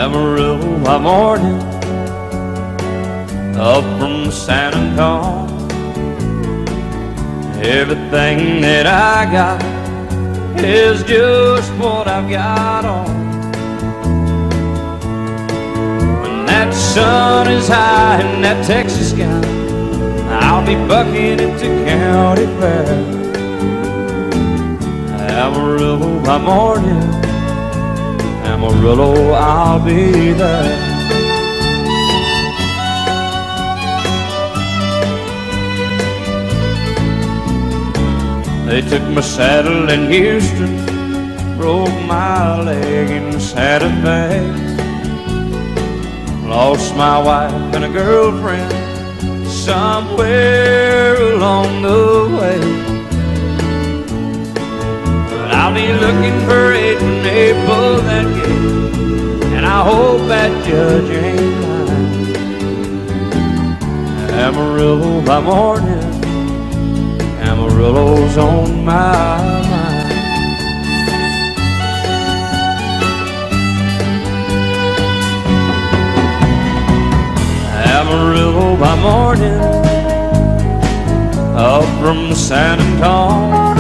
Amarillo by morning, up from San Antonio. Everything that I got is just what I've got on. When that sun is high in that Texas sky, I'll be bucking into county fair. Amarillo by morning, Amarillo, I'll be there. They took my saddle in Houston, broke my leg in Santa Fe. Lost my wife and a girlfriend somewhere along the way. But I'll be looking for it when they pull that gate, and I hope that judge ain't lying. Amarillo by morning, Amarillo's on my mind. Amarillo by morning, up from San Antonio.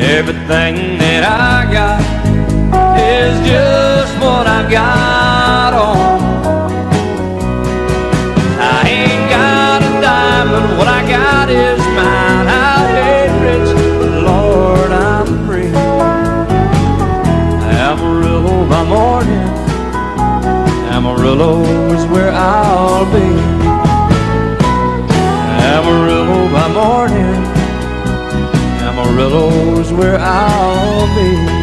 Everything that I got is just what I've got on. I ain't got a dime, but what I got is mine. I ain't rich, but Lord, I'm free. Amarillo by morning, Amarillo is where I'll be. Amarillo by morning, Amarillo is where I'll be.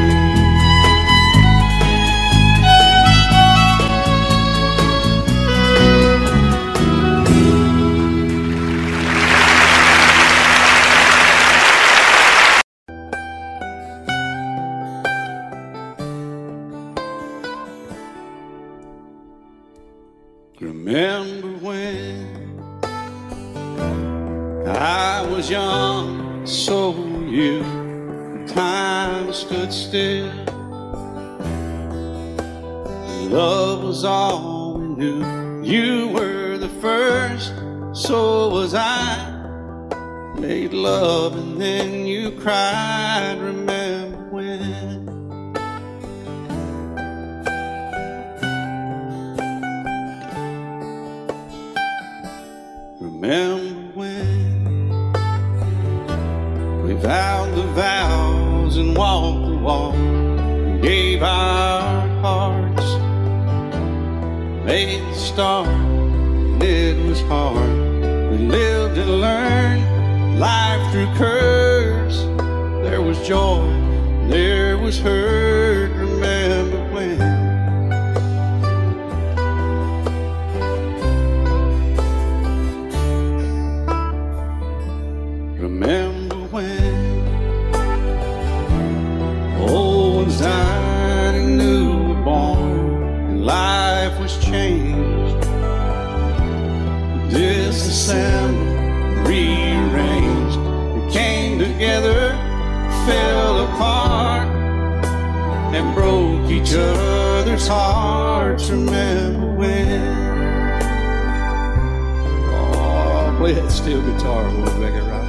Remember when I was young, so were you. Time stood still. Love was all we knew. You were the first, so was I. Made love and then you cried. Remember when? Remember when we vowed the vows and walked the walk, and gave our hearts, made the start, and it was hard. We lived and learned life through curves. There was joy, there was hurt. Remember when? Remember when old ones died and new were born, and life was changed, disassembled, rearranged. We came together, fell apart, and broke each other's hearts. Remember when? Oh, play that steel guitar a little bit, right?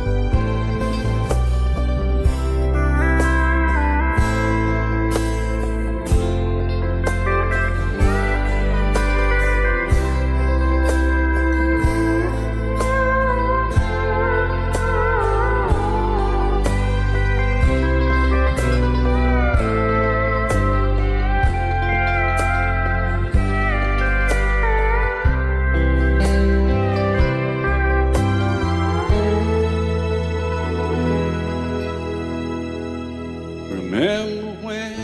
Remember when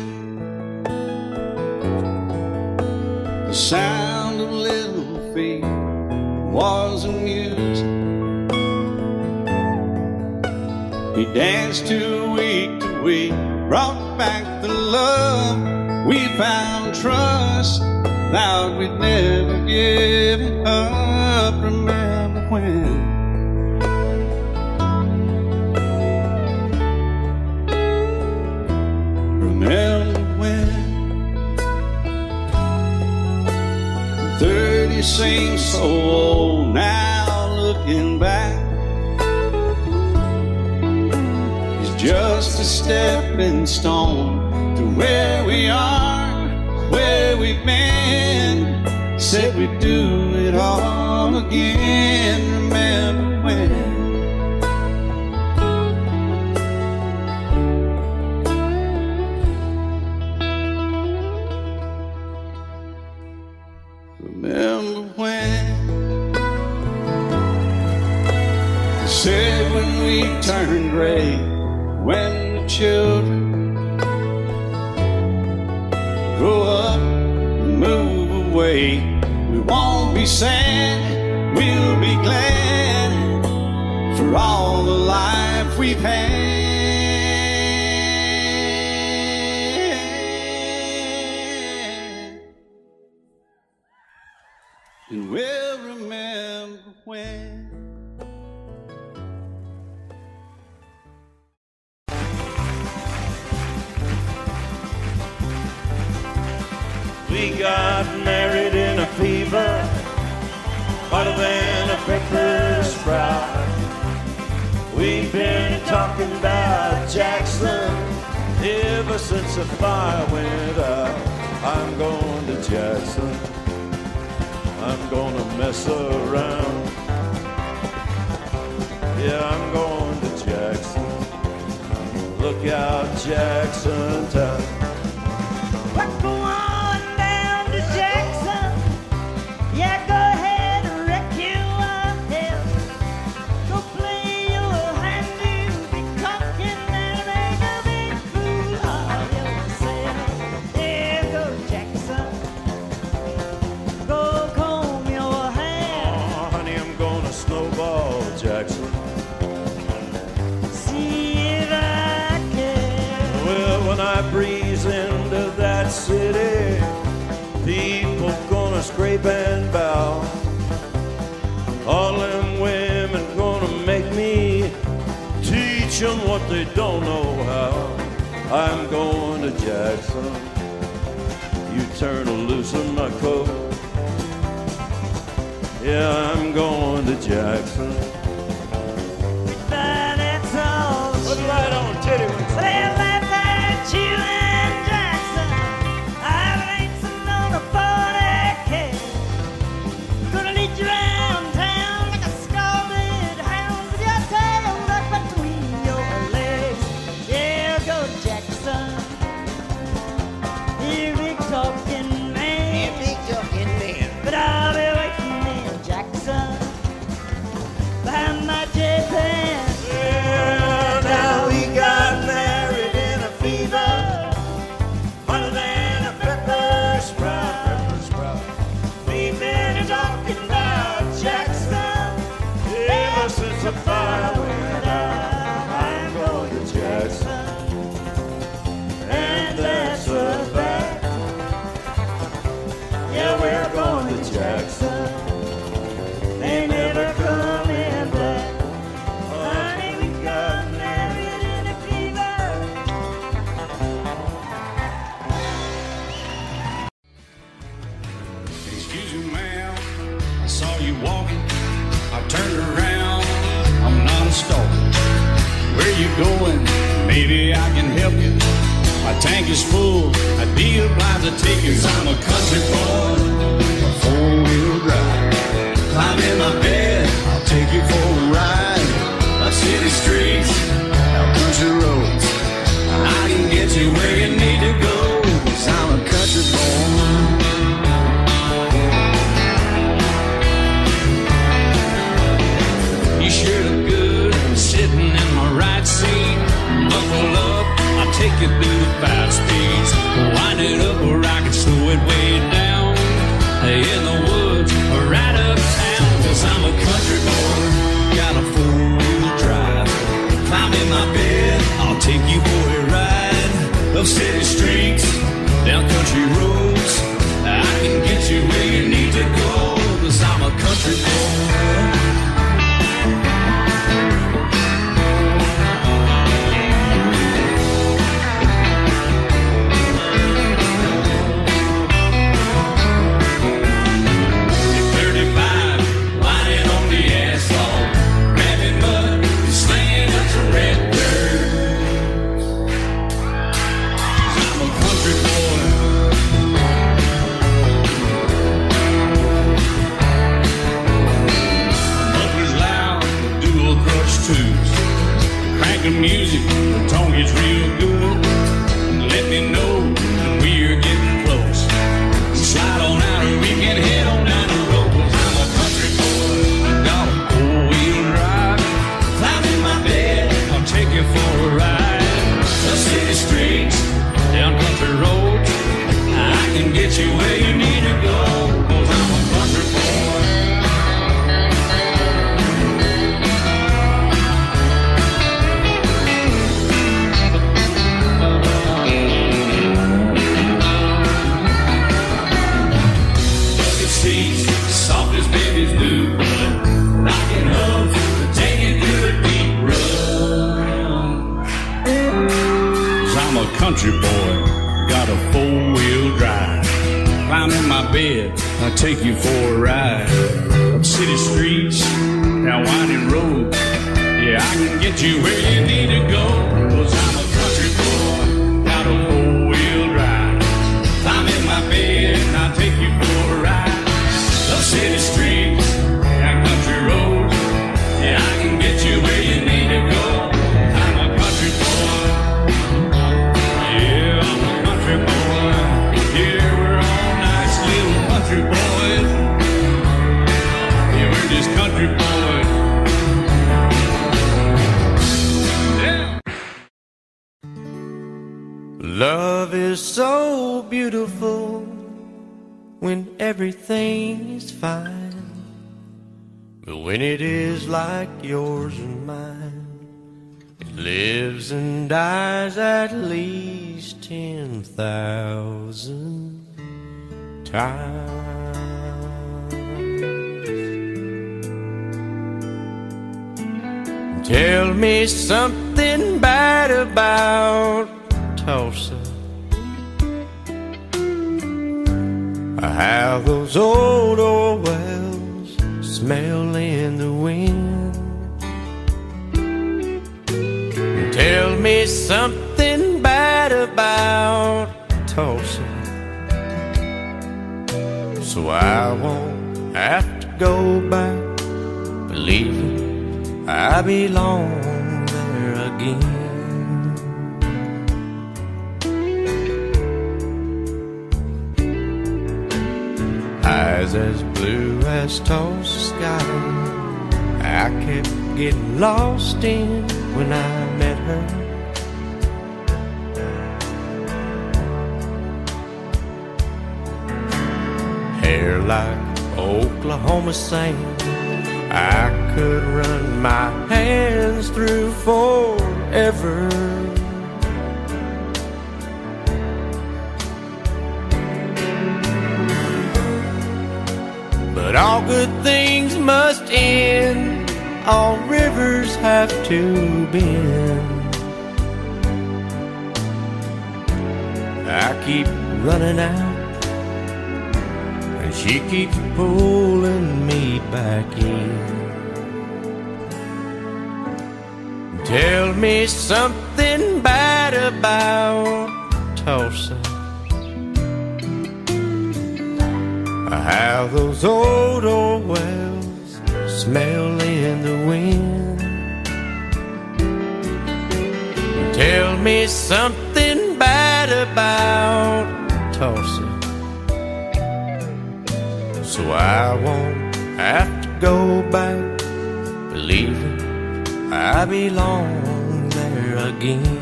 the sound of little feet was amusing? He danced to week, brought back the love. We found trust, vowed we'd never give it up. Remember when? Remember when he seems so old now looking back. He's just a stepping stone to where we are, where we've been. Said we'd do it all again. Remember when? Remember when? They said when we turn gray, when the children grow up and move away, we won't be sad, we'll be glad for all the life we've had. And we'll remember when. We got married in a fever, hotter than a pepper sprout. We've been talking about Jackson ever since the fire went out. I'm going to Jackson, I'm gonna mess around. Yeah, I'm going to Jackson. Look out, Jackson town. We're going down to Jackson. Yeah, go ahead and wreck your head. Go play your hand, you'll be talking and make a big fool of yourself. Yeah, go to Jackson. Go comb your hair. Oh, honey, I'm gonna snowball Jackson. See if I can. Well, when I breeze into that city, people gonna scrape and bow. All them women gonna make me teach them what they don't know how. I'm going to Jackson. You turn loose in my coat. Yeah, I'm going to Jackson. But that's all. Put it right on, titty wings. Well, laugh at you and Jackson. I've ain't on a 40K. Gonna lead you around town like a scalded hound with your tail tucked between your legs. Yeah, go Jackson. You big talking man. But I'll be waiting in Jackson behind my J-Pan. Yeah, now we got married in a fever, hotter than a pepper sprout. We've been talking about Jackson ever since the fire went out. I'm going to Jackson, and that's a fact. Yeah, we're going to Jackson. They never coming back. Honey, we got married in a fever. Excuse me, ma'am, I saw you walking. I turned around, I'm not a stalker. Where you going? Maybe I can help you. My tank is full, I'd be obliged to take you. 'Cause I'm a country boy, a four-wheel drive. Climb in my bed, I'll take you for a ride. Up city streets, out country roads. I can get you where you need to go. 'Cause I'm a country boy. You sure look good sitting in my right seat. Buckle up, I'll take you through the 5 speeds. Wind it up where I can slow it way down. soft as babies do, but knocking hubs to take you through a deep run. 'Cause I'm a country boy, got a 4-wheel drive. Climb in my bed, I'll take you for a ride. Up city streets, down winding roads. Yeah, I can get you where you need to go. 'Cause I'm a country boy, got a 4-wheel drive. Climb in my bed and I'll take you for a ride. Up city streets, down country roads. Yeah, I can get you where you need to go. I'm a country boy. Yeah, I'm a country boy. Yeah, we're all nice little country boys. Yeah, we're just country boys. Love is so beautiful when everything is fine, but when it is like yours and mine, it lives and dies at least 10,000 times. Tell me something bad about Tulsa, how those old wells smell in the wind. Tell me something bad about Tulsa, so I won't have to go back believing I belong there again. Eyes as blue as Tulsa sky, I kept getting lost in when I met her. Hair like Oklahoma sand, I could run my hands through forever. But all good things must end, all rivers have to bend. I keep running out, and she keeps pulling me back in. Tell me something bad about Tulsa, how those old wells smell in the wind. Tell me something bad about Tulsa, so I won't have to go back believing I belong there again.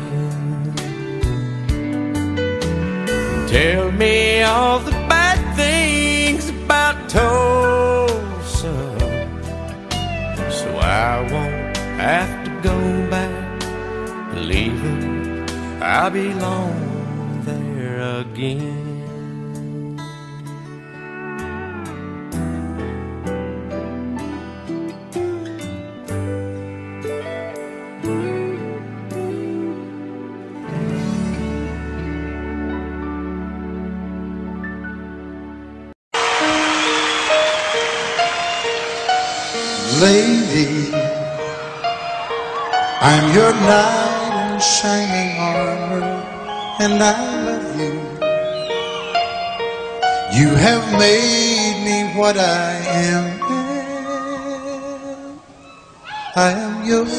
Tell me all the bad things about Tulsa, so I won't have to go back believing I belong there again. Lady, I'm your knight in shining armor, and I love you. You have made me what I am. I am yours.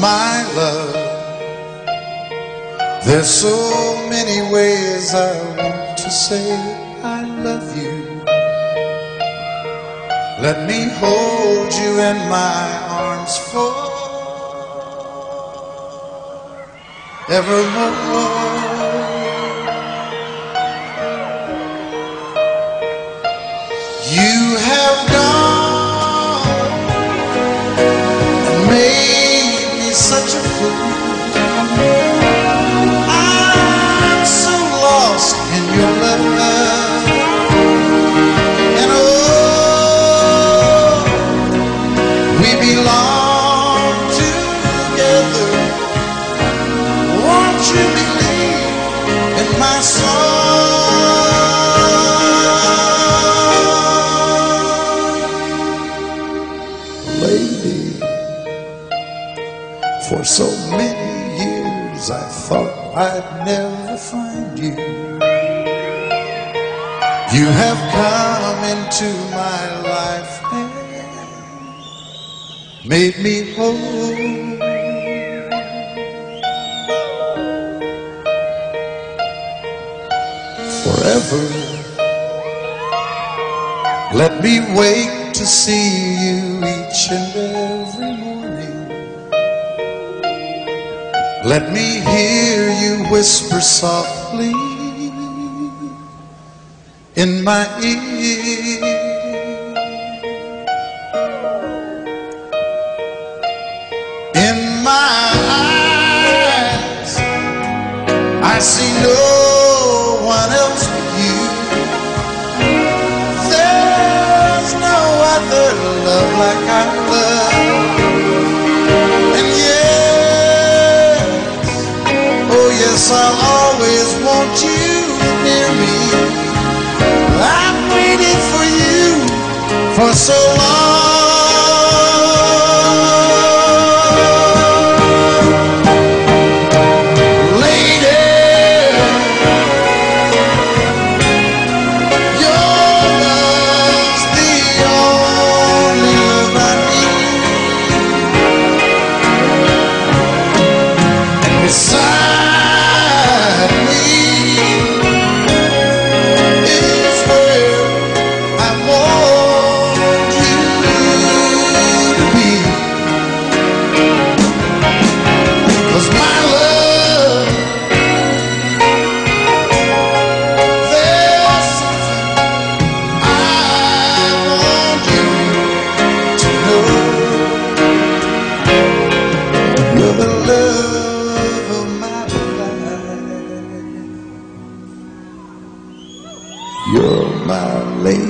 My love, there's so many ways I want to say I love you. Let me hold you in my arms forevermore. You have gone and made me such a fool. I my song. Lady, for so many years I thought I'd never find you. You have come into my life and made me whole. Forever, let me wake to see you each and every morning. Let me hear you whisper softly in my ear. In my eyes, I see no one else but you. There's no other love like our love. And yes, oh yes, I'll always want you near me. I've waited for you for so long. You're my lady.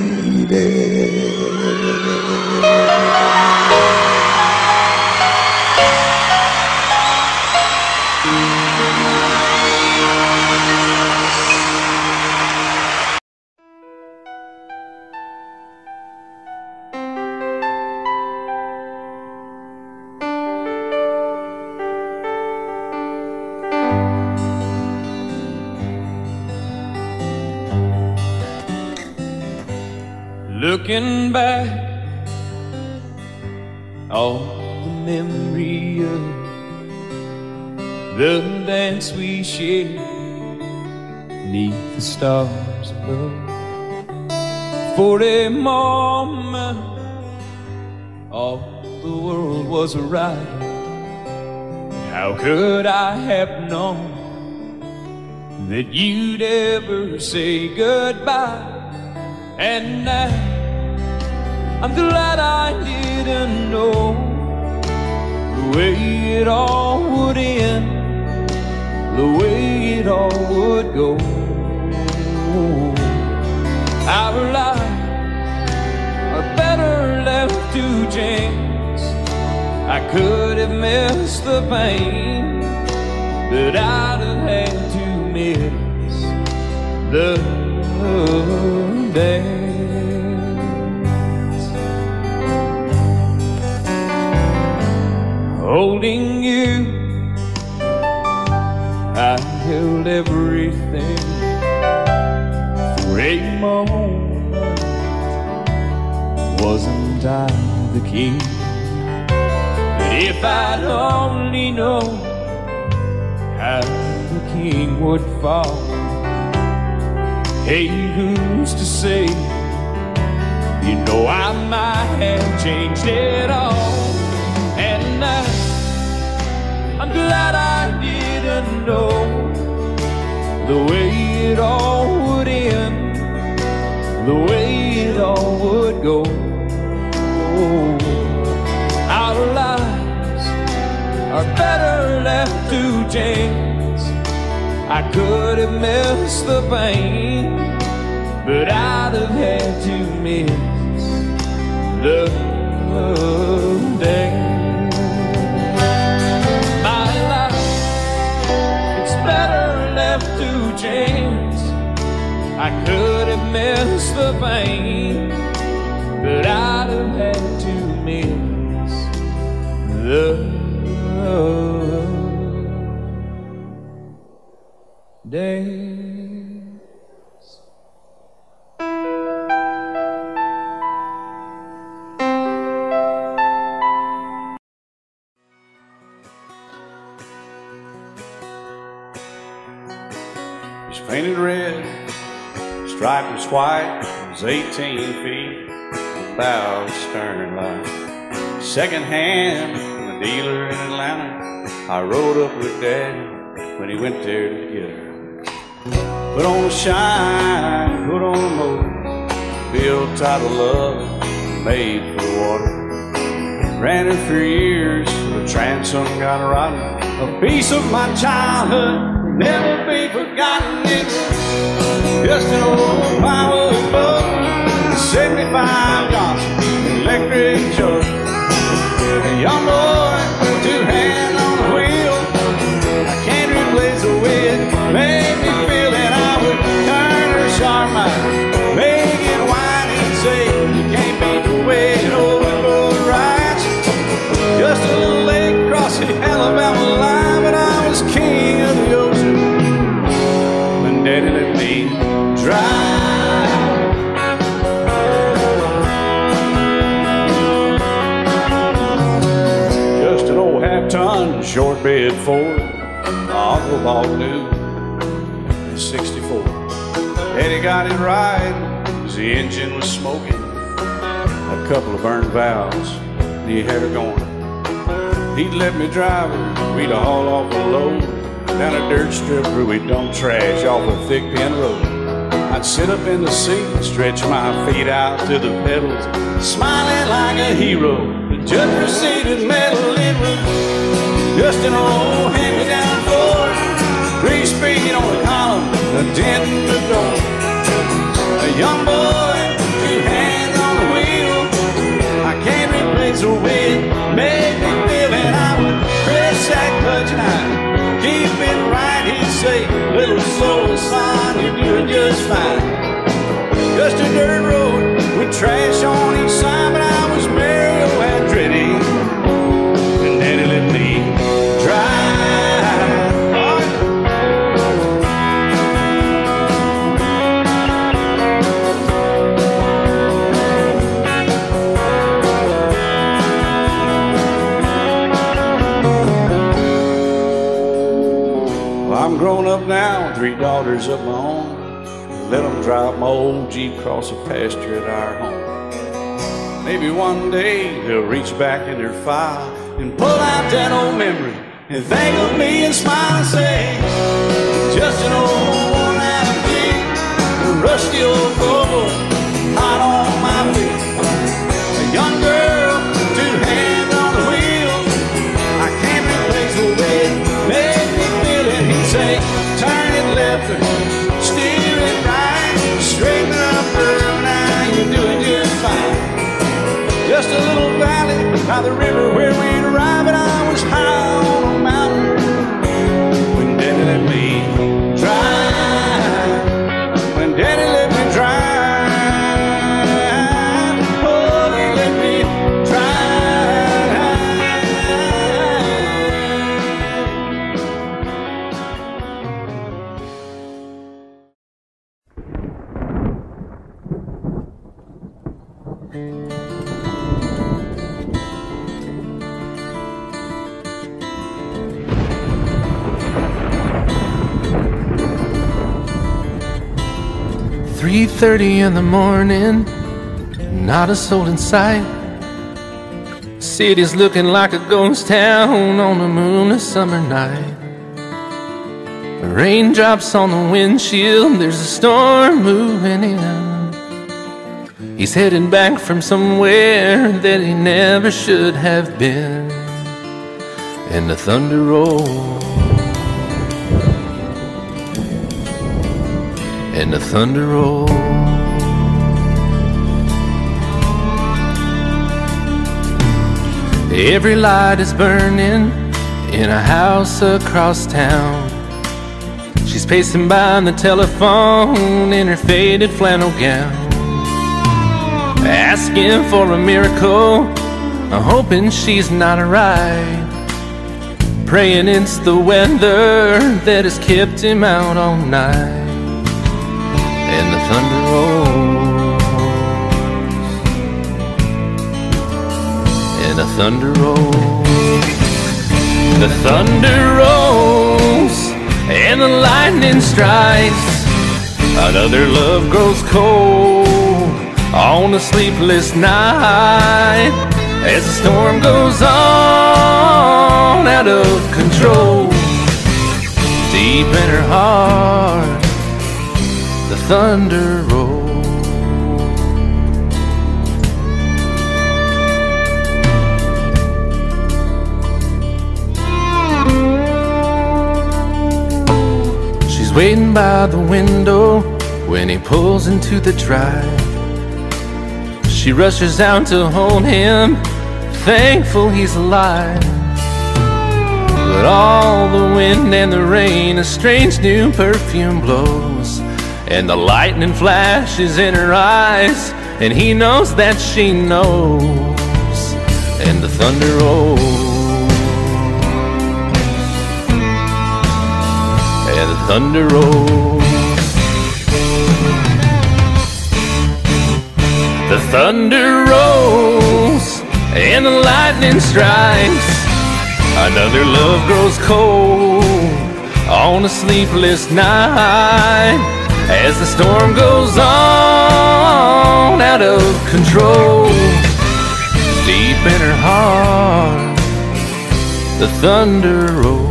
Looking back, all the memory of the dance we shared neath the stars above. For a moment, all the world was right. How could I have known that you'd ever say goodbye? And now I'm glad I didn't know the way it all would end, the way it all would go. Our lives are better left to chance. I could have missed the pain, but I'd have had to miss the dance. Holding you, I held everything. For a moment, wasn't I the king? But if I'd only known how the king would fall, hey, who's to say? You know I might have changed it all. And now I'm glad I didn't know the way it all would end, the way it all would go. Our lives are better left to chance. I could have missed the pain, but I'd have had to miss the day. My life, it's better left to blue jeans. I could have missed the pain, but I'd have had to miss the days. It's painted red, striped was white, it was 18 feet, bow stern line. Second hand from a dealer in Atlanta, I rode up with Daddy when he went there to get her. Put on a shine, put on a motor, built tight of love, made for the water. Ran her for years, the transom got rotten. A piece of my childhood, never be forgotten. It's just an old power boat, 75 Johnson, electric choke. A young boy, two hands on the wheel. I can't replace the wind, made me feel that I would turn her sharp mind, make it wide and say, you can't beat the way an old boat rides. Just a little lake across the Alabama line, but I was king of the ocean when Daddy let me drive. Just an old half-ton short bed Ford, my uncle bought new in '64. Daddy got it right, cause the engine was smoking, a couple of burned valves, and he had her going. He'd let me drive her, we'd haul off a load down a dirt strip where we'd dump trash off a thick pin road. I'd sit up in the seat and stretch my feet out to the pedals, smiling like a hero. The judge proceeded metal, it was just an old hand-me-down Ford, 3-speed on the column, a dent in the door. A young boy, two hands on the wheel, I can't replace the wind, made me feel that I would press that clutch and I'd keep it right. He'd say, little slow, son, you're doing just fine. Just a dirt road with trash on each side, but I was Mario Andretti, and Daddy let me drive. I'm grown up now, 3 daughters of my own. Let them drive my old Jeep across the pasture at our home. Maybe one day they'll reach back in their file and pull out that old memory and think of me and smile and say, just an old worn-out Jeep, a rusty old Volvo, hot on my feet. A young girl, 2 hands on the wheel, I can't replace the wind, make me feel it. He'd say, turn it left or steer it right, straighten up girl, now you're doing just fine. Just a little valley by the river where we'd arrive, and I was high on a mountain when Daddy let me drive. When Daddy let me drive, oh, he let me drive. "3:30 in the morning, not a soul in sight. City's looking like a ghost town on a moonless summer night. Raindrops on the windshield, there's a storm moving in. He's heading back from somewhere that he never should have been. And the thunder rolls, and the thunder rolls. Every light is burning in a house across town. She's pacing by the telephone in her faded flannel gown, asking for a miracle, hoping she's not alright, praying it's the weather that has kept him out all night. And the thunder rolls, and the thunder rolls, the thunder rolls, and the lightning strikes. Another love grows cold on a sleepless night, as the storm goes on out of control. Deep in her heart, the thunder rolls. She's waiting by the window when he pulls into the drive. She rushes out to hold him, thankful he's alive. But all the wind and the rain, a strange new perfume blows, and the lightning flashes in her eyes, and he knows that she knows. And the thunder rolls, and the thunder rolls. The thunder rolls, and the lightning strikes. Another love grows cold on a sleepless night, as the storm goes on out of control. Deep in her heart, the thunder rolls.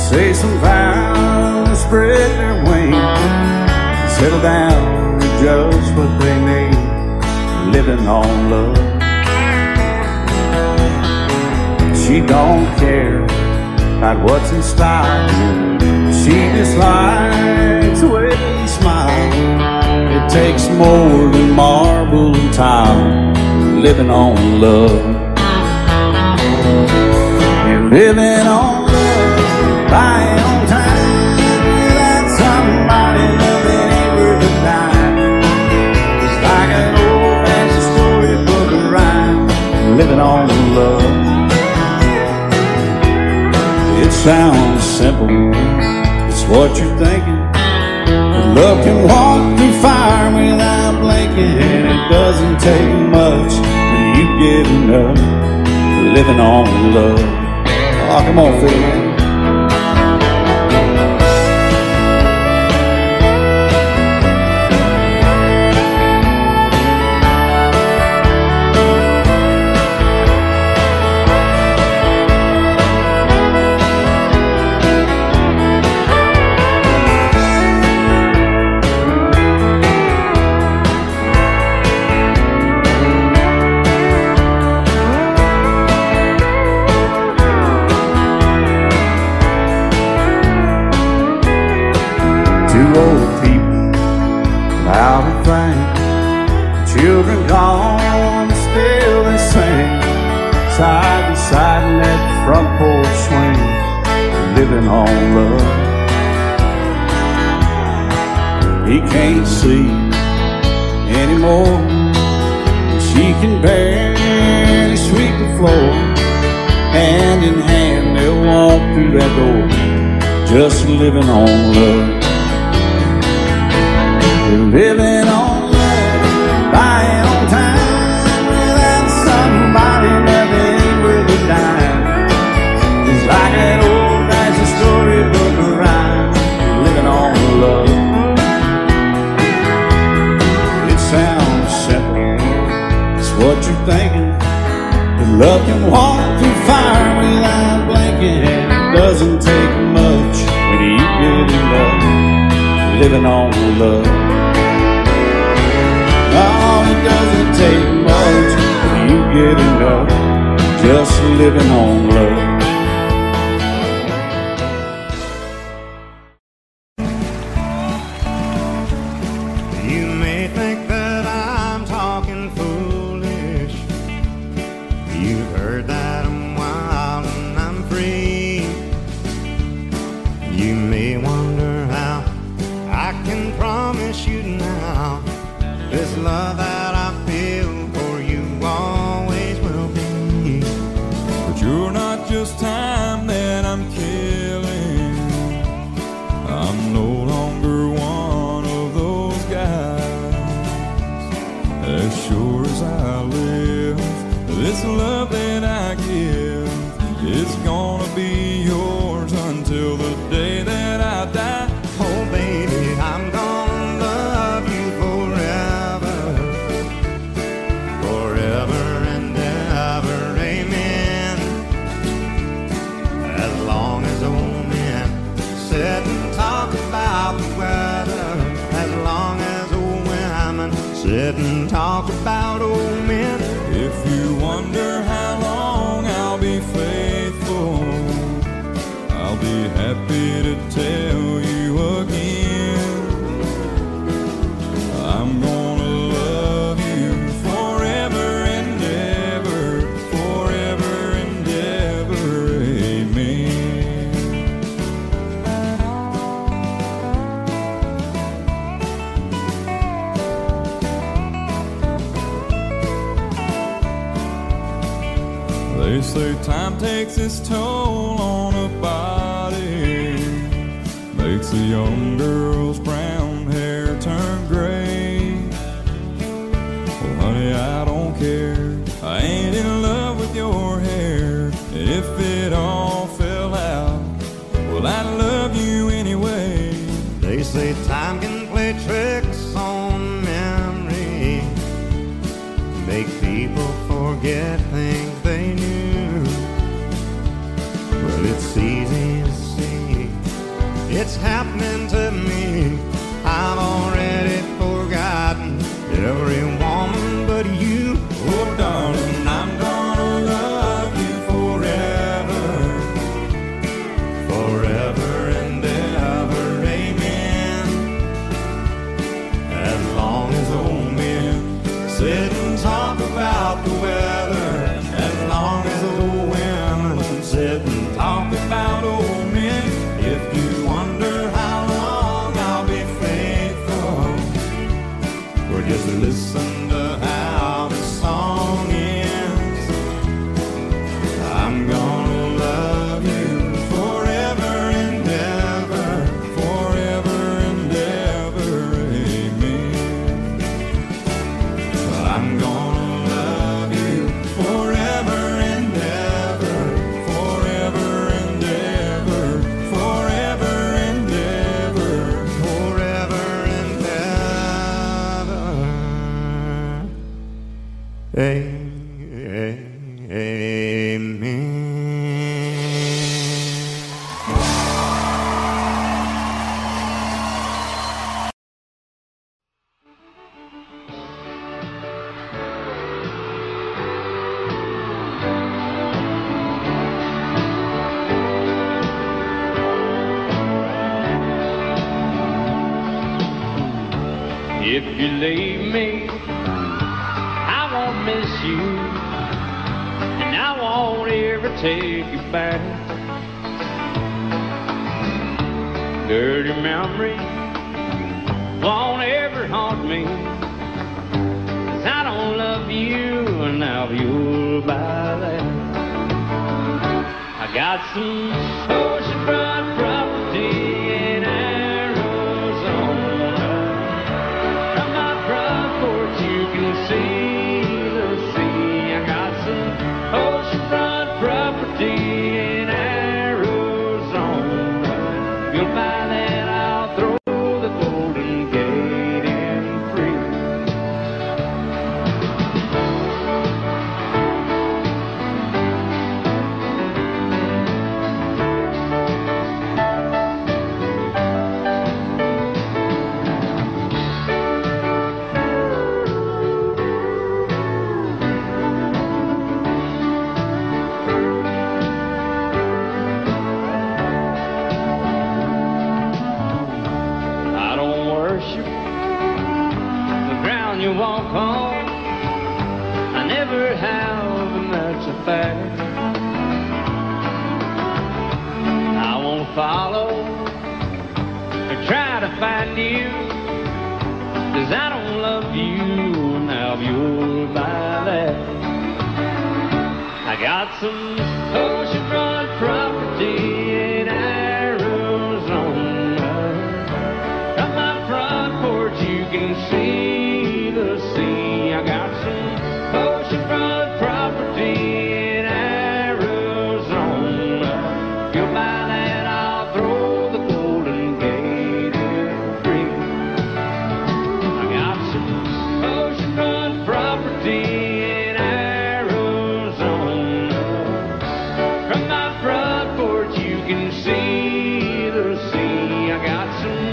Say some vows, spread their wings, settle down to just what they need, living on love. She don't care about what's in style, she just likes the way you smile. It takes more than marble and tile, living on love. You're living on buying on time without somebody loving ain't worth a dime. It's like an old-fashioned storybook of rhyme, living on love. It sounds simple, it's what you're thinking, but love can walk through fire without blinking, and it doesn't take much when you get enough, living on love. Oh, come on, Phil. Two old people without a thing, children gone, still they sing, side by side in that front porch swing, living on love. He can't see anymore, she can barely sweep the floor. Hand in hand they'll walk through that door, just living on love. Living on love, buying on time without somebody loving ain't worth a dime. It's like an old-fashioned storybook of rhyme. living on love. Oh, it doesn't take much when you get enough, just living on love. You may think that I'm talking foolish. You've heard that I'm wild and I'm free. You may wonder how I can promise you now this love that I feel for you always will be. But you're not just time that I'm killing. I'm no longer one of those guys. As sure as I live, this love that I give is gonna be yours until the day that I die. Oh baby, I'm gonna love you forever, forever and ever, amen. As long as old men sit and talk about the weather, as long as old women sit and talk about old men. If you wonder how long I'll be faithful, I'll be happy to tell you again. I'm gonna love you forever and ever, forever and ever, amen. They say time takes its toll on a body, makes a young girl's brown hair turn gray. Well, honey, I don't care. I ain't in love with your hair. If it all fell out, well, I love you anyway. They say time can play tricks on memory, make people forget things they knew. Well, it's easy to see, it's happening to me. I've already forgotten every woman but you. Oh, darling, I'm gonna love you forever, Forever and ever, amen. As long as old men sit and talk about the weather, as long as old women sit and talk about old men. If you wonder how long I'll be faithful, or just listen to how the song ends, I'm gonna love you forever and ever, forever and ever, amen. I'm gonna love you forever and ever, Forever and ever, forever and ever. forever and ever. Amen. If you leave me, I won't miss you, and I won't ever take you back. Dirty memories won't ever haunt me, 'cause I don't love you, and now you'll buy that. I got some oceanfront property in Arizona. From my front porch you can see the sea. I got some oceanfront property in Arizona. If you'll buy that, I'll throw the Golden Gate in free. worship, the ground you walk on. I never have, and that's a fact. I won't follow or try to find you, 'cause I don't love you now you're by that. I got some oceanfront property in Arizona. From my front porch you can see the sea. I got some oceanfront property in Arizona. If you'll buy that, I'll throw the Golden Gate in free. I got some oceanfront property in Arizona. From my front porch you can see the sea. I got some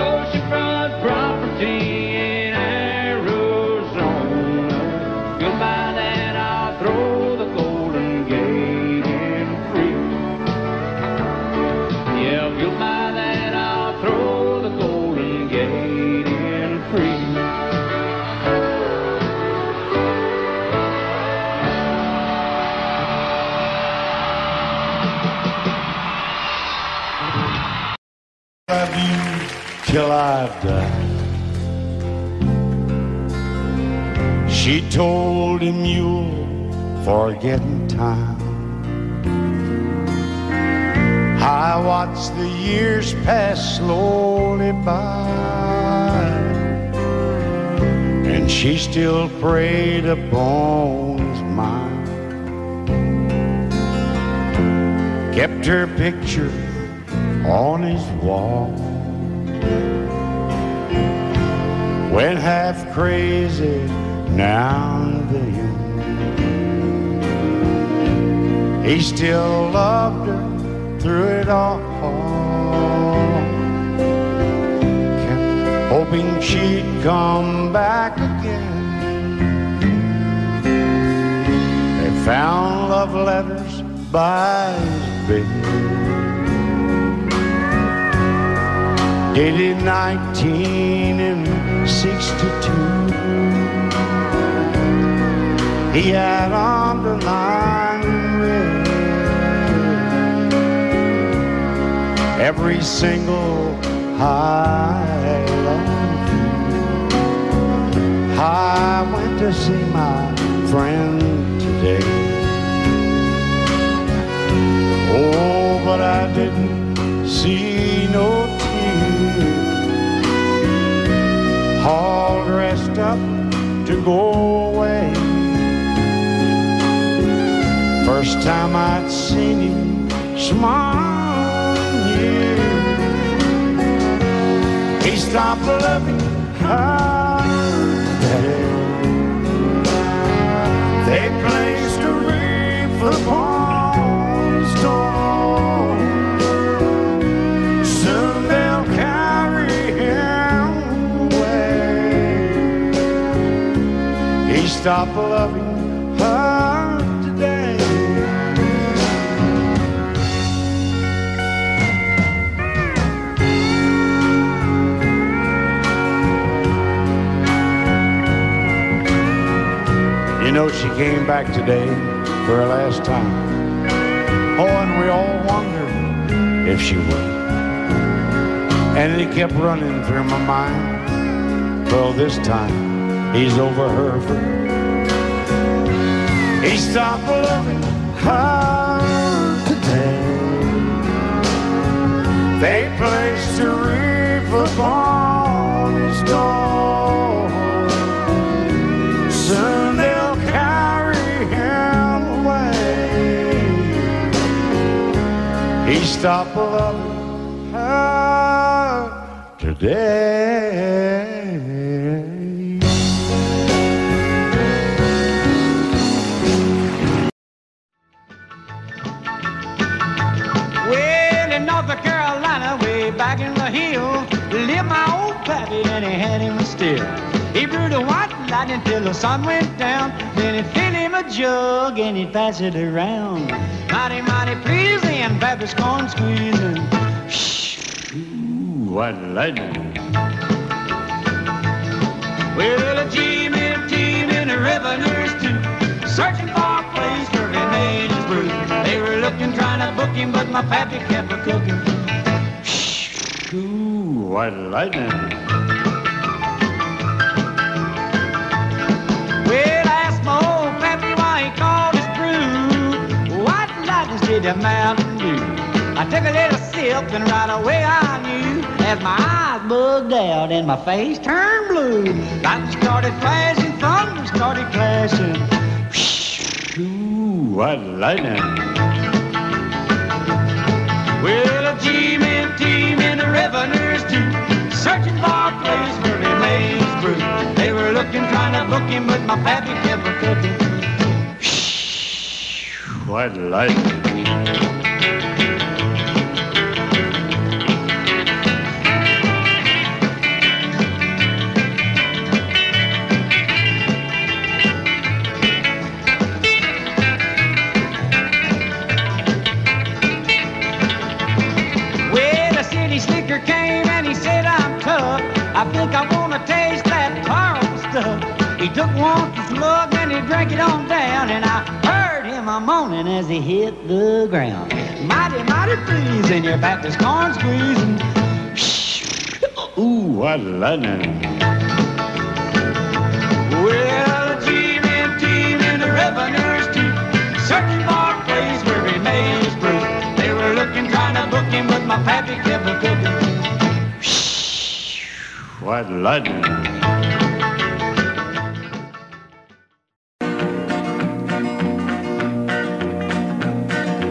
oceanfront property in Arizona. If you'll buy that, I'll throw the Golden Gate in free. Yeah, if you'll buy that, I'll throw the Golden Gate in free. Love you till I've died. She told him you'll forget in time. I watched the years pass slowly by, and she still preyed upon his mind. Kept her picture on his wall. Went half crazy now and then. He still loved her through it all. Kept hoping she'd come back again. They found love letters by his bed, dated 1962. He had underlined in red every single I love you. I went to see my friend today. Oh, but I didn't see no tears. All dressed up to go away. First time I'd seen him smile in years. He stopped loving her today. They placed a wreath upon his door. Soon they'll carry him away. He stopped loving her today. You know, she came back today for her last time. Oh, and we all wondered if she would. And it kept running through my mind. Well, this time he's over her for good. He stopped loving her today. They placed a wreath upon his door. Soon they'll carry him away. He stopped loving her today. Well, in North Carolina, way back in the hills, lived my old pappy, and he had him still. He brewed a white lightning till the sun went down. Then he'd fill him a jug and he'd pass it around. Mighty, mighty pleasing, Pappy's corn squeezing. Shh, ooh, white lightning. Well, a G-men team and the revenues too, searching for a place where he made his brew. They were looking, trying to book him, but my pappy kept a cooking. Ooh, white lightning. Well, I asked my old pappy why he called his brew white lightning did the Mountain Dew. I took a little sip and right away I knew, as my eyes bugged out and my face turned blue. Lightning started flashing, thunder started clashing. Ooh, white lightning. Well, a G-men team and the revenues too, searching for a place where he made his brew. They were looking, trying to book him, but my pappy kept a cooking. White lightning. Slicker came and he said, I'm tough. I think I want to taste that powerful stuff. He took one slug and he drank it on down, and I heard him a moaning as he hit the ground. Mighty, mighty pleasing, your Baptist corn squeezing. Ooh, what lightning. Well, the G-men team and the revenues too, searching for a place where he made his brew. They were looking, trying to book him, but my pappy kept a cooking. White lightning.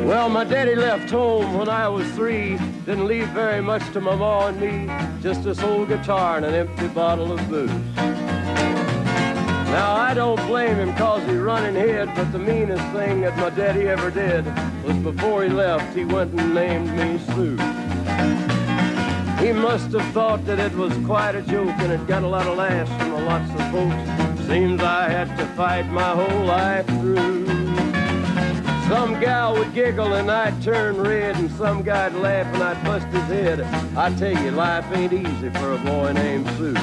Well, my daddy left home when I was 3. Didn't leave very much to my ma and me, just this old guitar and an empty bottle of booze. Now, I don't blame him 'cause he run and hid, but the meanest thing that my daddy ever did was before he left, he went and named me Sue. He must have thought that it was quite a joke, and it got a lot of laughs from lots of folks. Seems I had to fight my whole life through. Some gal would giggle and I'd turn red, and some guy'd laugh and I'd bust his head. I tell you, life ain't easy for a boy named Sue.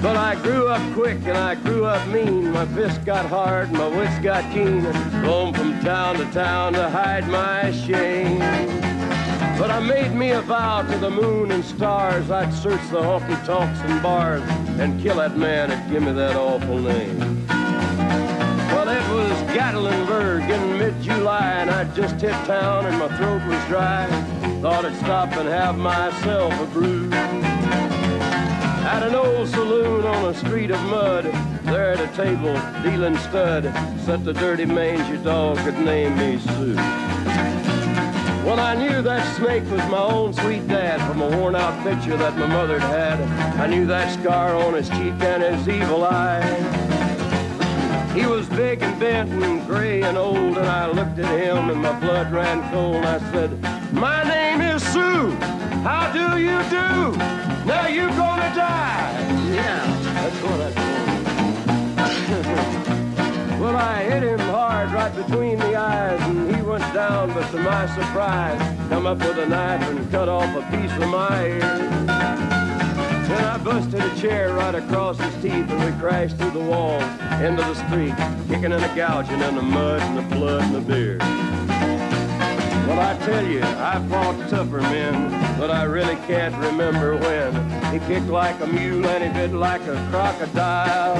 But I grew up quick and I grew up mean. My fists got hard and my wits got keen. Roamed from town to hide my shame. But I made me a vow to the moon and stars, I'd search the honky-tonks and bars and kill that man that give me that awful name. Well, it was Gatlinburg in mid-July, and I'd just hit town and my throat was dry. Thought I'd stop and have myself a brew. At an old saloon on a street of mud, there at a table, dealing stud, sat the dirty mangy dog that named me Sue. Well, I knew that snake was my own sweet dad from a worn-out picture that my mother'd had. I knew that scar on his cheek and his evil eye. He was big and bent and gray and old, and I looked at him and my blood ran cold. And I said, my name is Sue. How do you do? Now you gonna die. Yeah, that's what I told him. Well, I hit him hard right between the eyes, and he went down, but to my surprise, come up with a knife and cut off a piece of my ear. Then I busted a chair right across his teeth, and we crashed through the walls into the street, kicking and a gouging in the mud and the blood and the beer. Well, I tell you, I fought tougher men, but I really can't remember when. He kicked like a mule and he bit like a crocodile.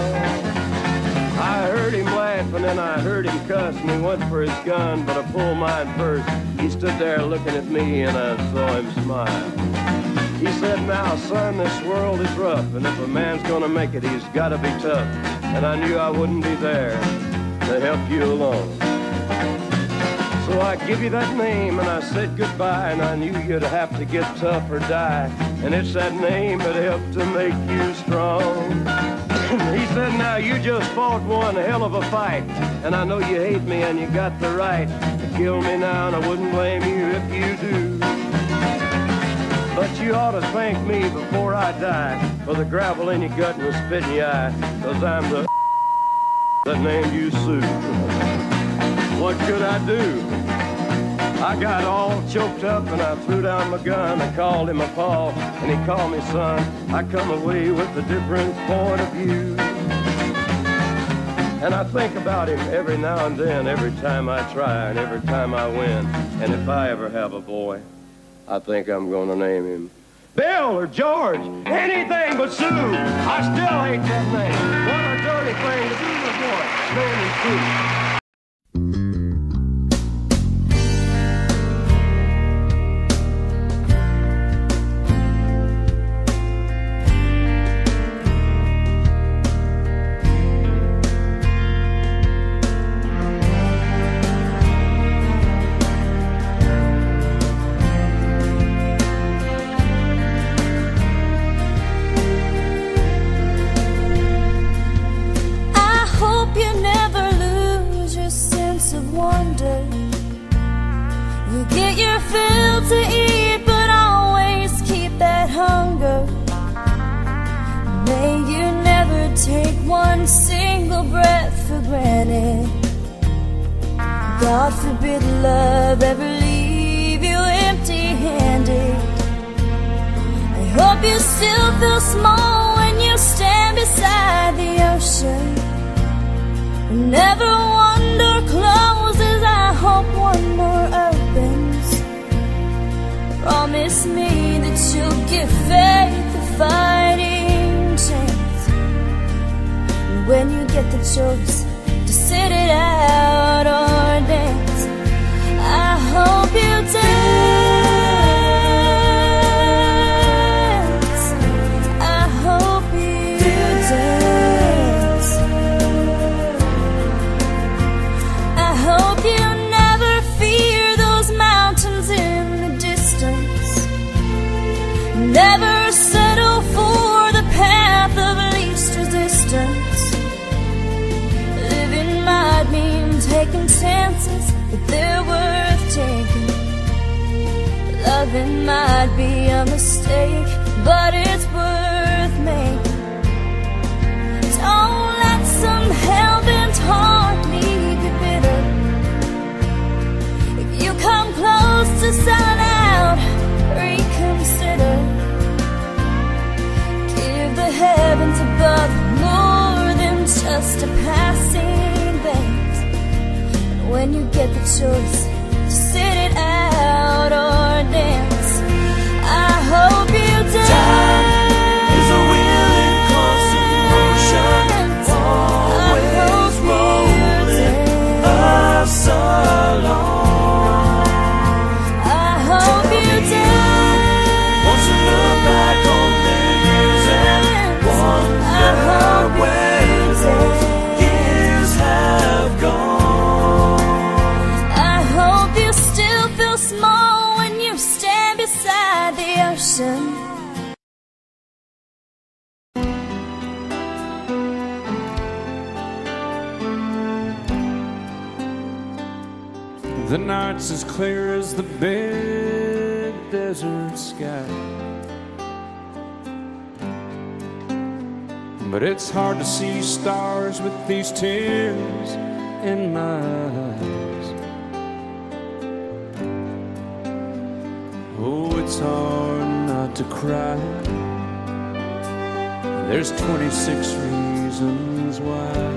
I heard him laugh and then I heard him cuss, and he went for his gun, but I pulled mine first. He stood there looking at me and I saw him smile. He said, now, son, this world is rough, and if a man's gonna make it, he's gotta be tough. And I knew I wouldn't be there to help you along. So I give you that name and I said goodbye, and I knew you'd have to get tough or die. And it's that name that helped to make you strong. He said, now you just fought one hell of a fight, and I know you hate me and you got the right to kill me now, and I wouldn't blame you if you do. But you ought to thank me before I die for the gravel in your gut and the spit in your eye, 'cause I'm the that named you Sue. What could I do? I got all choked up and I threw down my gun. I called him a pa and he called me son. I come away with a different point of view. And I think about him every now and then, every time I try and every time I win. And if I ever have a boy, I think I'm gonna name him Bill or George, anything but Sue. I still hate that name. What a dirty thing to do to a boy, naming Sue. God forbid love ever leave you empty-handed. I hope you still feel small when you stand beside the ocean. Never one door closes, I hope one more opens. Promise me that you'll give faith a fighting chance. And when you get the choice to sit it out or dance, I hope you dance. I hope you dance. I hope you never fear those mountains in the distance. Never settle for the path of least resistance. Living might mean taking chances, but they're worth taking. Loving might be a mistake, but it's worth making. Don't let some hell-bent heart leave you bitter. If you come close to selling out, reconsider. Give the heavens above more than just a passing glance. And when you get the choice to sit it out or dance, I hope you dance. Time is a wheel in constant motion, always rolling us along. I hope you dance. Wants to look back on their years and wonder where those years have gone. I hope you still feel small when you stand beside the ocean. The night's as clear as the big desert sky, but it's hard to see stars with these tears in my eyes. Oh, it's hard not to cry. There's 26 reasons why.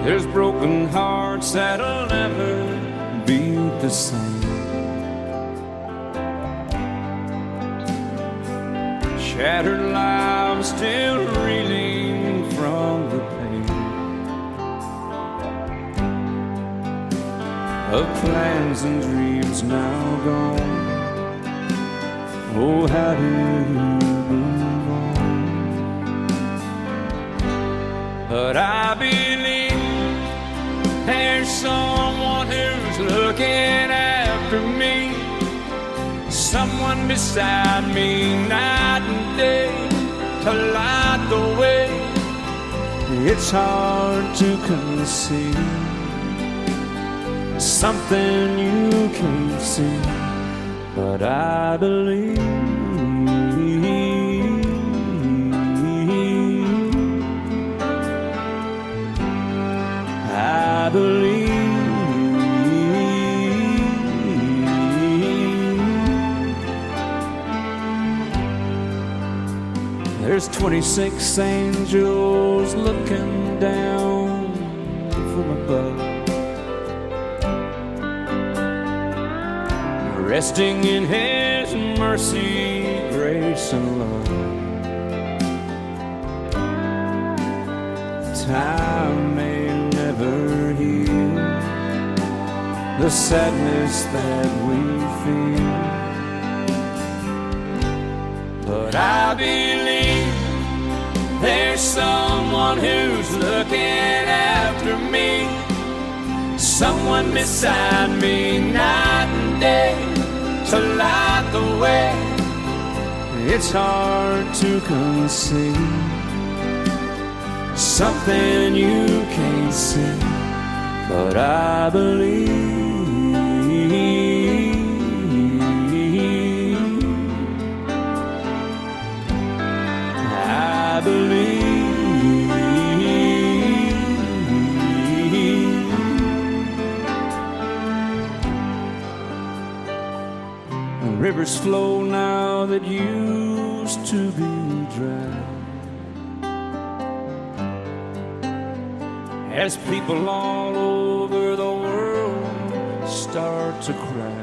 There's broken hearts that'll never be the same. Shattered lives still reeling from the pain of plans and dreams now gone. Oh, how do you move on? But I believe there's someone who's looking after me, someone beside me night and day to light the way. It's hard to conceive something you can't see, but I believe. I believe. There's 26 angels looking down from above, resting in His mercy, grace, and love. Time may never heal the sadness that we feel, but I believe there's someone who's looking after me, someone beside me night and day to light the way. It's hard to conceive something you can't see, but I believe. I believe. Rivers flow now that used to be dry, as people all over the world start to cry.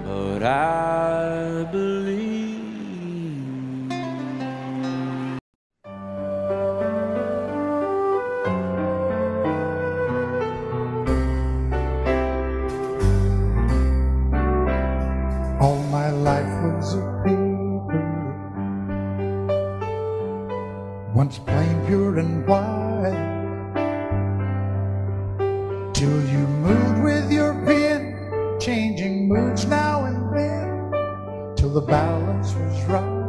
But I believe. All my life was a paper, once plain, pure, and white, till you moved with your pen, changing moods now and then, till the balance was right.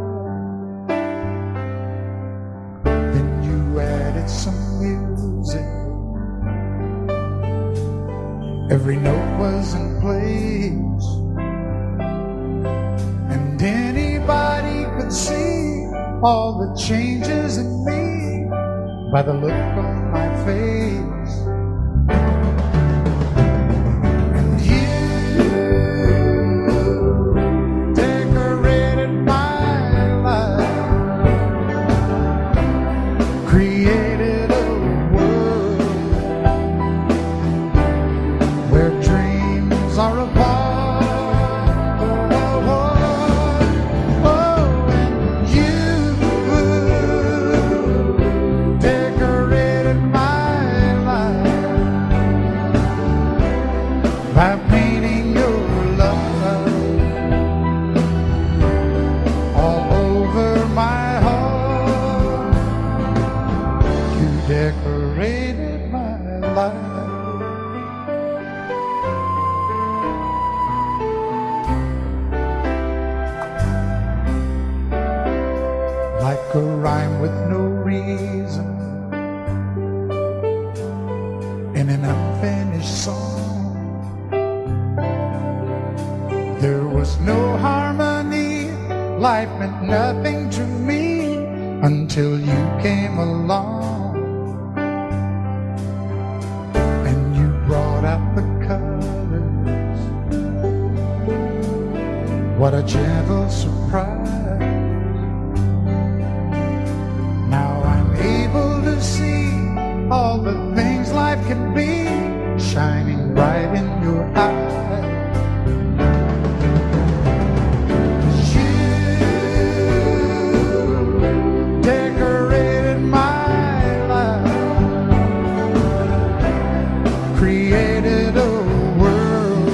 Then you added some music, every note was in place, and anybody could see all the changes in me by the look on my face. And you decorated my life, created a world where dreams are apart. By painting your love all over my heart, you decorated my life. Like a rhyme with no reason in an unfinished song, there was no harmony, life meant nothing to me until you came along, and you brought out the colors. What a gentle surprise. Now I'm able to see all the things life can be, shining bright in your eyes. Created a world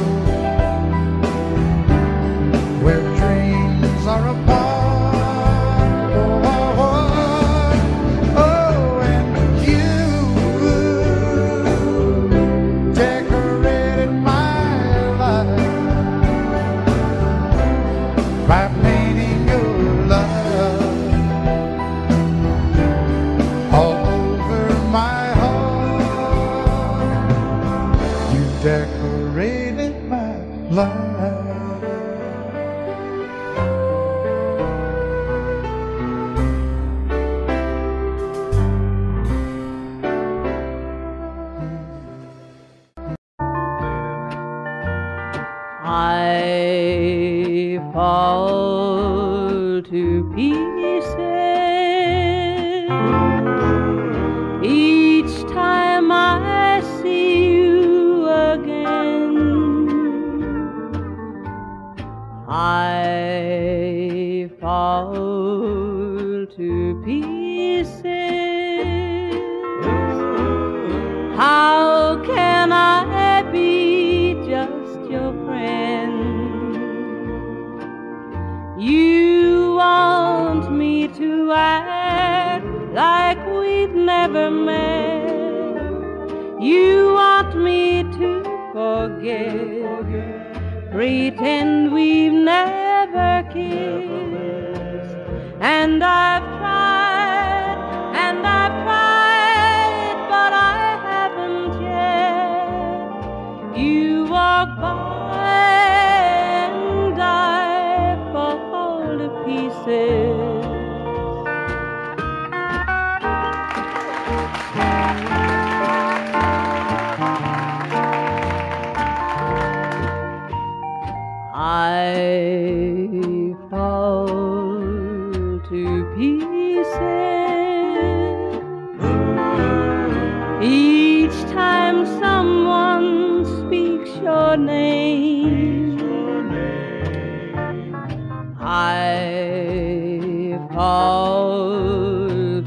where dreams are apart. Oh, oh, oh, oh, and you decorated my pieces. Each time I see you again, I fall to pieces. How can I be just your friend? You want me to act like we've never met. You want me to forget, pretend we've never kissed. And I've tried, but I haven't yet. You walk by and I fall to pieces. I fall to pieces each time someone speaks your name. I fall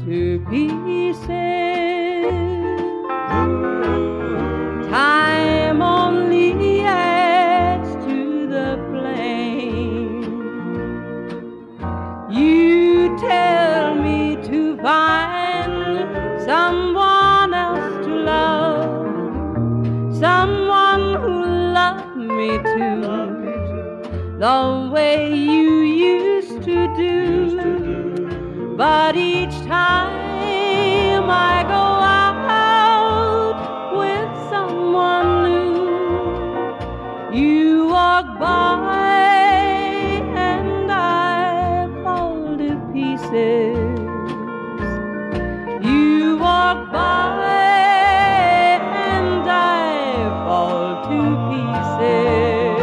to pieces. Time only adds to the flame. You tell me to find someone else to love, someone who loved me too, the way you used to do. But each time I go out with someone new, you walk by and I fall to pieces. You walk by and I fall to pieces.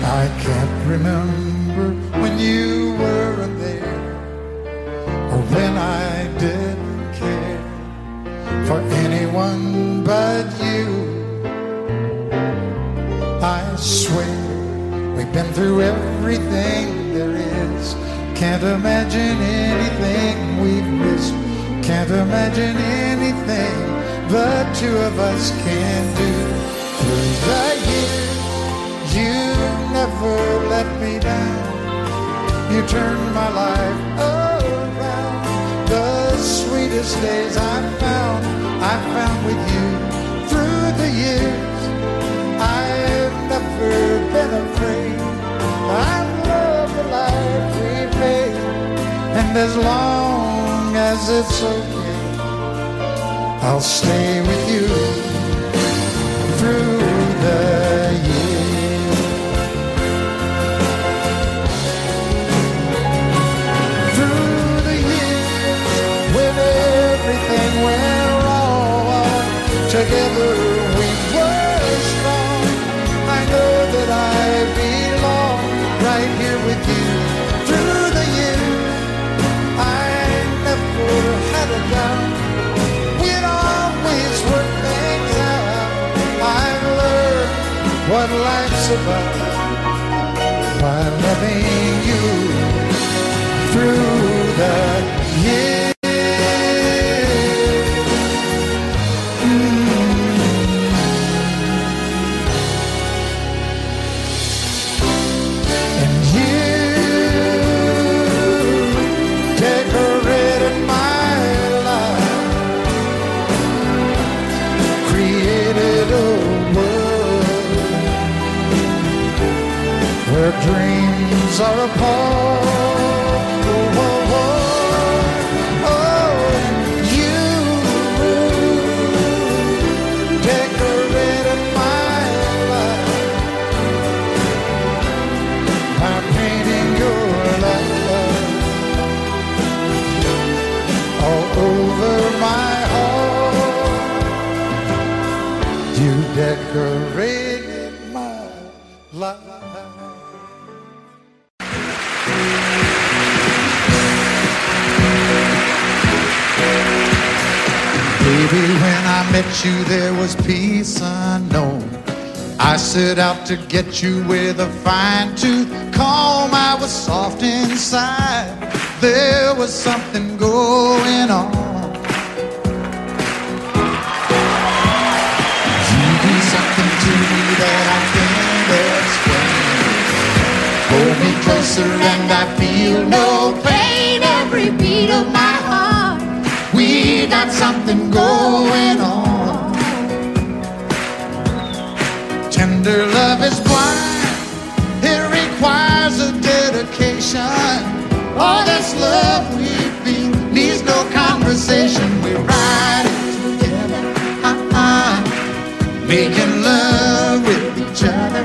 I can't remember when you weren't there, or when I didn't care for anyone but you. I swear we've been through everything there is. Can't imagine anything we've missed. Can't imagine anything the two of us can do. Through the years, you never let me down. You turned my life around. The sweetest days I found with you. Through the years, I've never been afraid. I love the life we made, and as long as it's okay, I'll stay with you through the years. Through the years, when everything went wrong, together we were strong. I know that I belong right here with you. Through the years, I never had a doubt. We'd always work things out. I've learned what life's about by loving you through the years. And you decorated my life, created a world where dreams are apart. Oh, oh, oh, oh, you decorated my life by painting your love all over my heart. decorated my life. Baby, when I met you, there was peace unknown. I set out to get you with a fine-tooth comb. I was soft inside. There was something going on. You do something to me that I can't explain. Hold me closer and I feel no pain. Every beat of my heart, we got something going on. Tender love is blind. It requires a dedication. All this love we feel needs no conversation. We ride it together, making love with each other,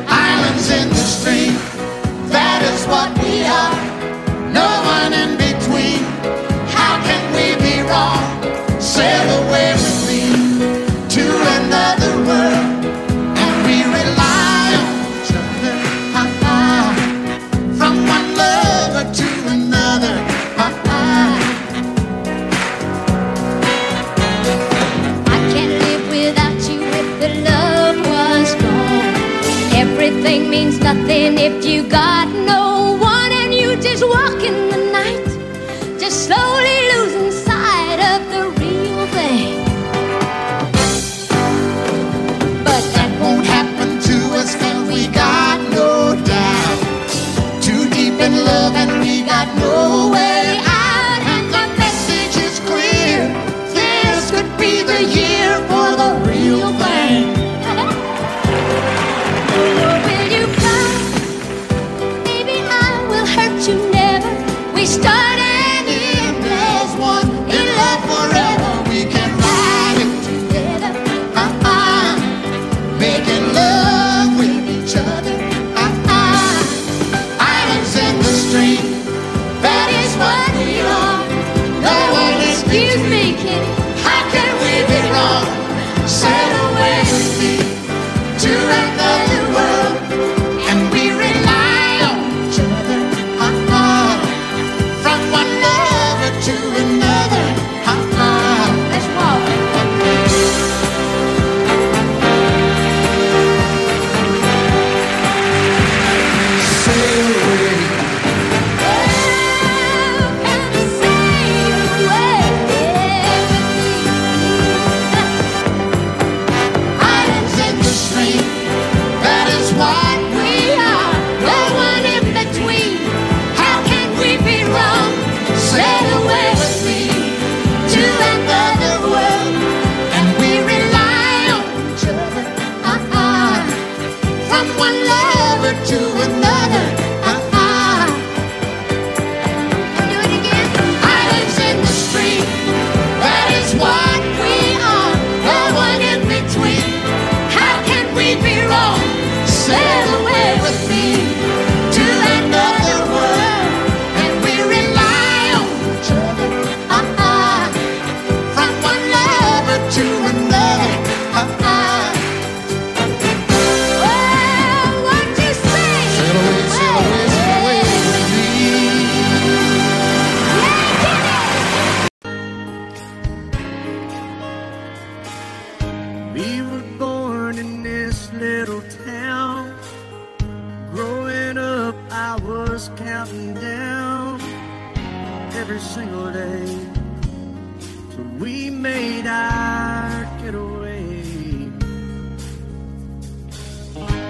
Islands in the stream, that is what we are. No one in between. How can we be wrong? Sail away with me to another world, and we rely on each other, from one lover to another, I can't live without you if the love was gone. Everything means nothing if you got no one, and you just walk in the night, just slowly losing sight of the real thing. but that won't happen to us, 'cause we got no doubt. Too deep in love and we got no way out, and the message is clear. This could be the year for the real thing. Will you cry? Maybe I will hurt you never. We started And as one in love forever, we can ride it together, making love with each other, Islands in the stream, that is what we are. No one is excuse me, kitty. How can we be wrong? Sail away with me to another world, and we rely on each other, from one lover to another, Let's walk. sail away. Islands in the stream, that is what we are. No one in between. How can we be wrong? Sail away with me to another world, and we rely on each other, from one lover to another, Do it again. Islands in the stream, that is what we are. No one in between. How can we be wrong? Sail away with me to another world, and we rely on each other, from one lover to another, Well, what you say? sail away, sail away, sail away with me. We were born in this little town. Growing up, I was counting down every single day till we made our getaway.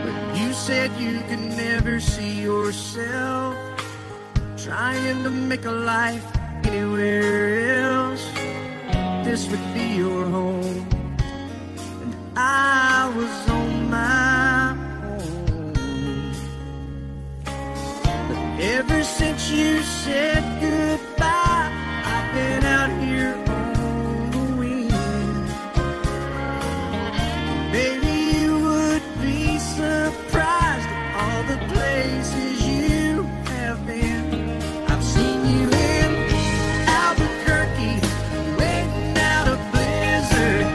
But you said you could never see yourself trying to make a life anywhere else. This would be your home. I was on my own. But ever since you said goodbye, I've been out here on the wing. Baby, you would be surprised at all the places you have been. I've seen you in Albuquerque, waiting out a blizzard.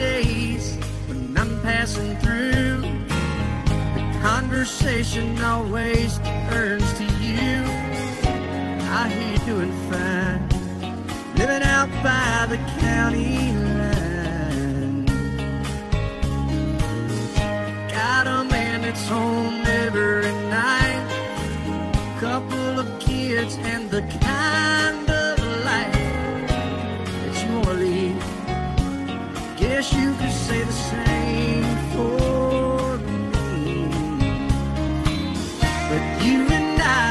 days when I'm passing through, the conversation always turns to you. I hear you doing fine, living out by the county line. Got a man that's home every night, couple of kids and the kind of life that you wanna lead. Guess you could say the same for me. But you and I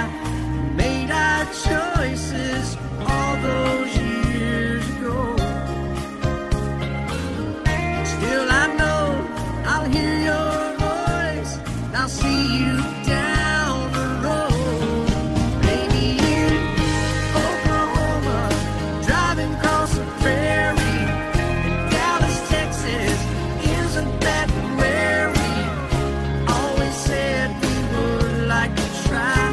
made our choices all those years ago. Still I know I'll hear your voice and I'll see you down the road. Maybe in Oklahoma, driving across the prairie, in Dallas, Texas, isn't that where we always said we would like to try?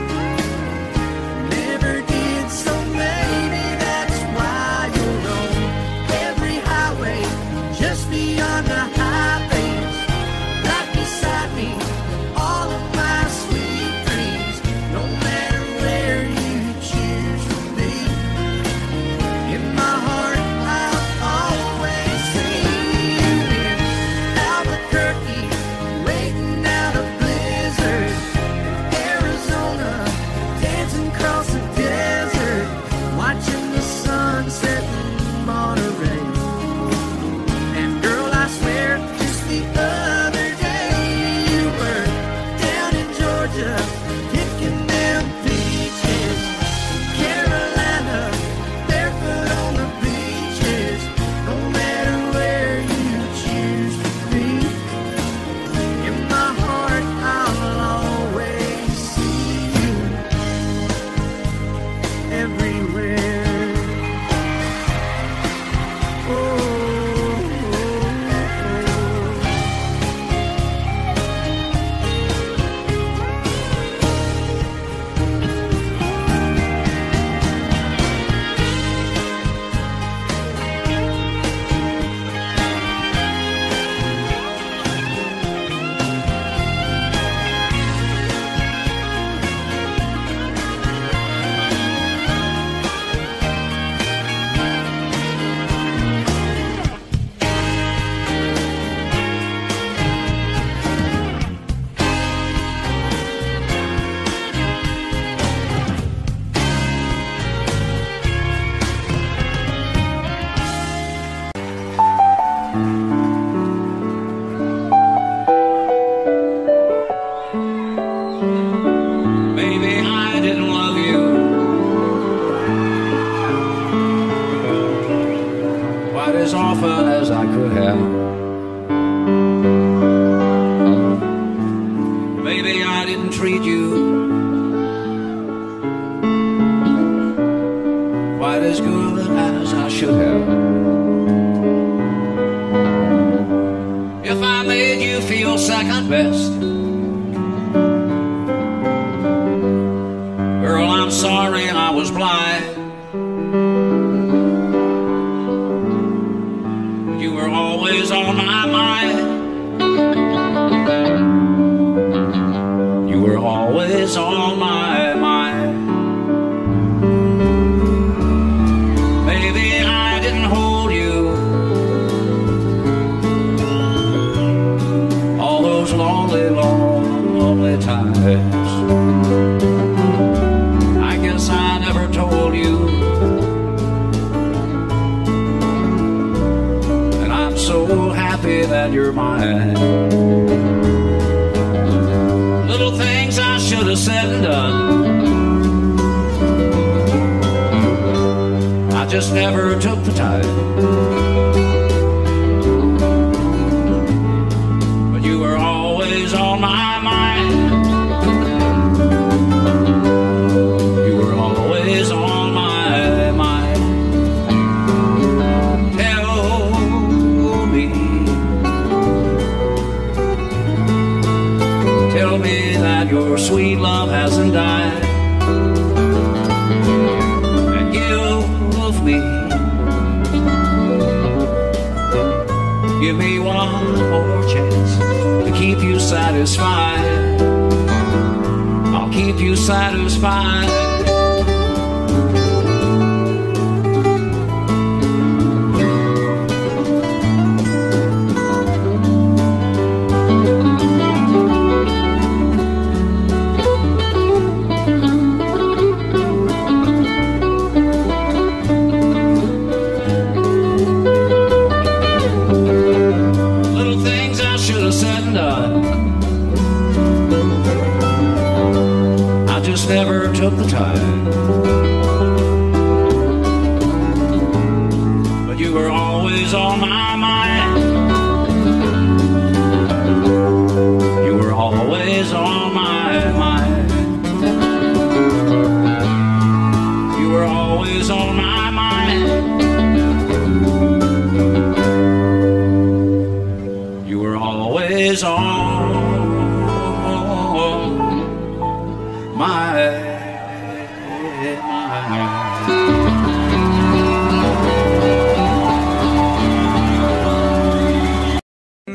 Never did, so maybe that's why you'll know every highway just beyond the highways, right beside me, all of my sweet dreams. No matter where you choose to be, in my heart I'll always see you in Albuquerque, waiting out a blizzard, in Arizona, dancing across the desert, watching the sunset in Monterey. And girl, I swear, just the other day you were down in Georgia, picking them peaches. Carolina, barefoot on the beaches. No matter where you choose to be, in my heart I'll always see you everywhere. Oh, Maybe I didn't love you quite as often as I could have. Maybe I didn't treat you quite as good as I should have. If I made you feel second best, girl, I'm sorry I was blind. You were always on my mind. You were always on my mind. Maybe I didn't hold you all those lonely, lonely times. I guess I never told you, and I'm so happy that you're mine. Little things I should have said and done, I just never took the time. But you were always on my mind. You were always on my mind. Tell me that your sweet love hasn't died, and give me Give me one more chance to keep you satisfied. I'll keep you satisfied. Never took the time, but you were always on my mind. You were always on my mind. You were always on my mind. You were always on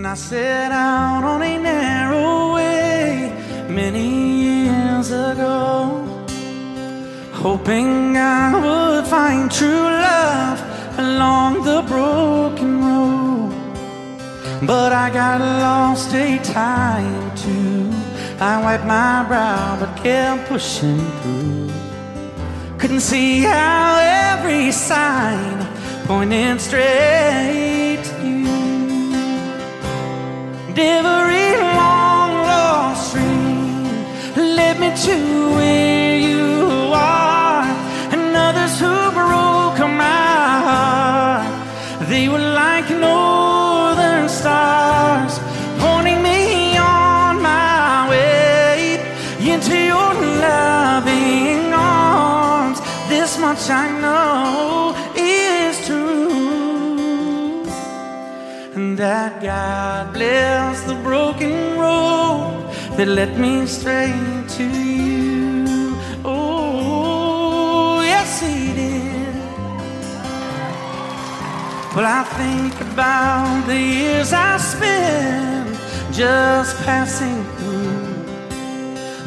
I set out on a narrow way many years ago, hoping I would find true love along the broken road. But I got lost a time or two. I wiped my brow but kept pushing through. Couldn't see how every sign pointed straight to you. Every long lost stream led me to where you are, and others who broke my heart, they were like northern stars, pointing me on my way into your loving arms. This much I know is true, and that God bless the broken road that led me straight to you. Oh, yes, He did. Well, I think about the years I spent just passing through.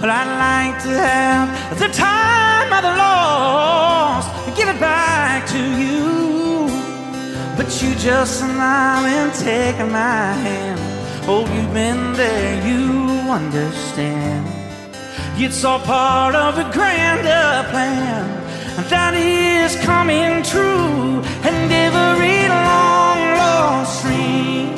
Well, I'd like to have the time I've lost, give it back to you. But you just smile and take my hand. Oh, you've been there, you understand. It's all part of a grander plan that is coming true. And every long lost stream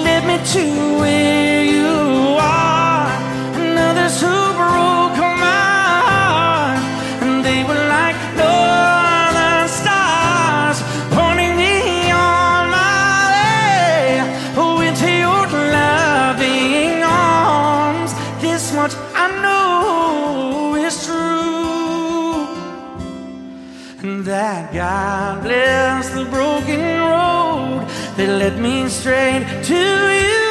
led me to where you are, and others who broke my heart, and they were like northern stars, pointing me on my way into your loving arms. This much I know is true, and that God bless the broken road that led me straight to you.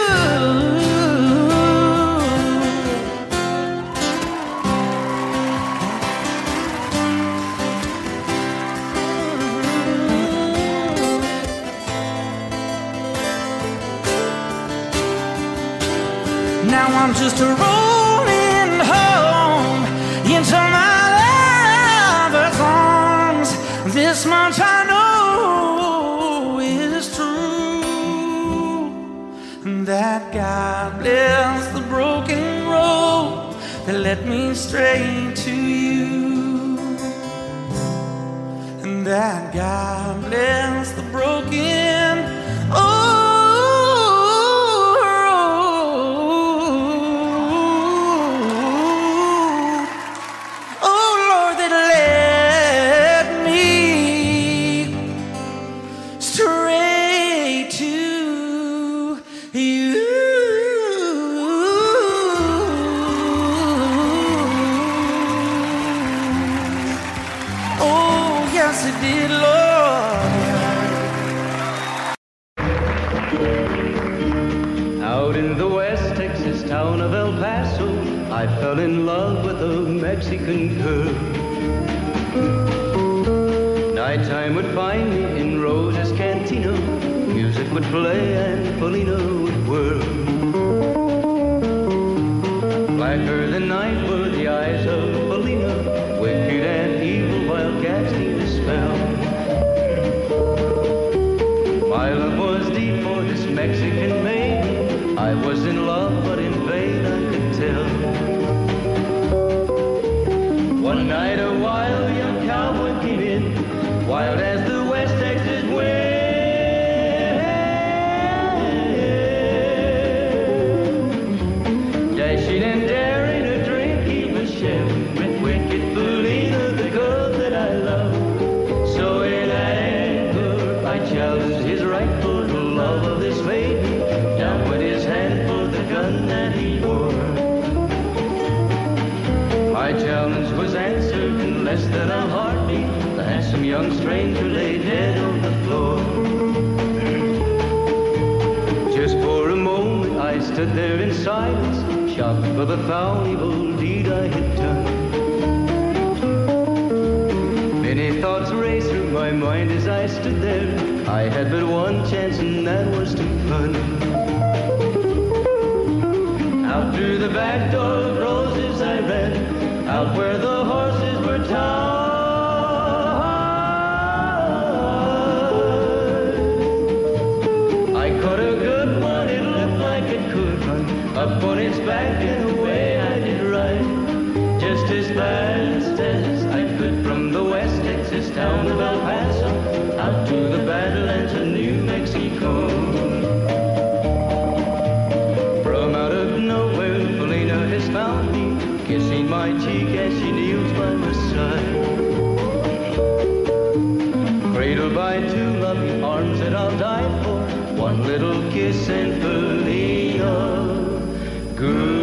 Now I'm just rolling home into my lover's arms. This much I know is true, and that God bless the broken road that led me straight to you, and that God bless the broken I fell in love with a Mexican girl. Nighttime would find me in Rose's Cantina. Music would would play and Felina would whirl. Blacker than night were the eyes of Felina, wicked and evil while casting a spell. My love was deep for this Mexican maiden. I was in love, but in vain I could tell. One night a wild young cowboy came in, wild as the West Texas wind. Dashing and daring, a drink he was sharing with wicked Felina, the girl that I love. So in anger I challenged his right for the love of this maiden. Down went his hand for the gun that he wore. My challenge was answered in less than a heartbeat. The handsome young stranger lay dead on the floor. Just for a moment I stood there in silence, shocked for the foul evil deed I had done. Many thoughts raced through my mind as I stood there. I had but one chance and that was to run. Out through the back door of roses I ran, out where the horses were tied. I caught a good one, it looked like it could run, up on its back and away I did ride. Just as fast as I could from the West Texas town of El Paso, out to the Badlands of New Mexico. From out of nowhere, Felina has found me, kissing my cheek as she kneels by my side. Cradled by two loving arms that I'll die for, one little kiss and Felina, goodbye.